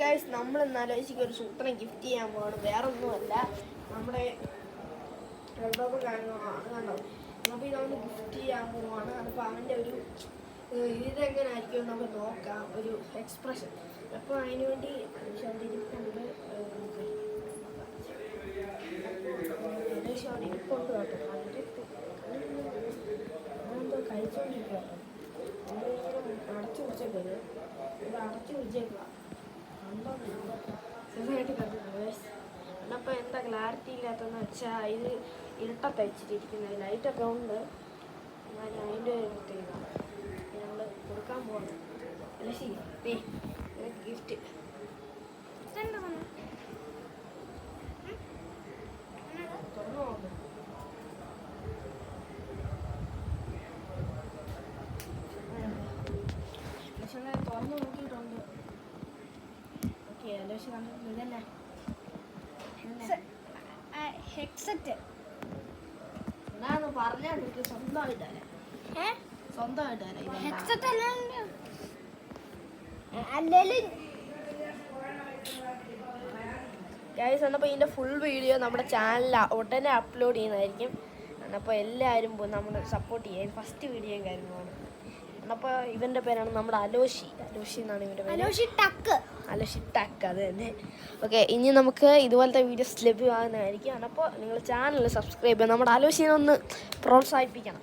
Guys നമ്മൾ ആലോചിക്കുക ഒരു സൂത്രനെ ഗിഫ്റ്റ് ചെയ്യാൻ പോവാണ്. വേറെ ഒന്നുമല്ല, നമ്മുടെ കാര്യങ്ങളാണ് കണ്ടോ. അപ്പോൾ ഇതൊന്ന് ഗിഫ്റ്റ് ചെയ്യാൻ പോവാണ്. അപ്പോൾ അവൻ്റെ ഒരു ഇതെങ്ങനെ ആയിരിക്കും നമുക്ക് നോക്കാം, ഒരു എക്സ്പ്രഷൻ. അപ്പോൾ അതിന് വേണ്ടി ഇരിപ്പുണ്ട് ഇരിപ്പുണ്ട് കേട്ടോ. അതെന്തോ കഴിച്ചോണ്ടിരിക്കുക അടച്ചു പിടിച്ചേക്കത്. ഇത് അടച്ചു പിടിച്ചേക്കുക ചെറുതായിട്ട് കണ്ടിട്ടുണ്ട്. അപ്പോൾ എന്താ ക്ലാരിറ്റി ഇല്ലാത്തതെന്ന് വെച്ചാൽ ഇത് ഇരുട്ടത്ത് അയച്ചിട്ടിരിക്കുന്നത്. ലൈറ്റൊക്കെ ഉണ്ട്, എന്നാലും അതിൻ്റെ പ്രത്യേകത ഞങ്ങൾ കൊടുക്കാൻ പോകുന്നത്. അല്ല ശരി ഗിഫ്റ്റ് തുറന്നു പോകുന്നു. തുറന്നു നോക്കിയിട്ടുണ്ട്. ഓക്കെ അലോഷ് കണ്ടിട്ടുണ്ട്. ഇതന്നെ ഹെഡ്സെറ്റ് എന്നാന്ന് പറഞ്ഞാൽ എനിക്ക് സ്വന്തമായിട്ടല്ല ഹെഡ്സെറ്റ് ഗൈസ്. എന്നപ്പോൾ ഇതിൻ്റെ ഫുൾ വീഡിയോ നമ്മുടെ ചാനലിൽ ഉടനെ അപ്ലോഡ് ചെയ്യുന്നതായിരിക്കും. അപ്പോൾ എല്ലാവരും നമ്മൾ സപ്പോർട്ട് ചെയ്യാൻ ഫസ്റ്റ് വീഡിയോയും കാര്യങ്ങളാണ്. അപ്പോൾ ഇവൻ്റെ പേരാണ് നമ്മുടെ അലോഷി എന്നാണ് ഇവൻ്റെ പേര്. അലോഷി ടക്ക് അത് തന്നെ. ഓക്കെ, ഇനി നമുക്ക് ഇതുപോലത്തെ വീഡിയോസ് ലഭ്യമാകുന്നതായിരിക്കും. അപ്പോൾ നിങ്ങൾ ചാനൽ സബ്സ്ക്രൈബ് ചെയ്യുക, നമ്മുടെ അലോഷിനെ ഒന്ന് പ്രോത്സാഹിപ്പിക്കണം.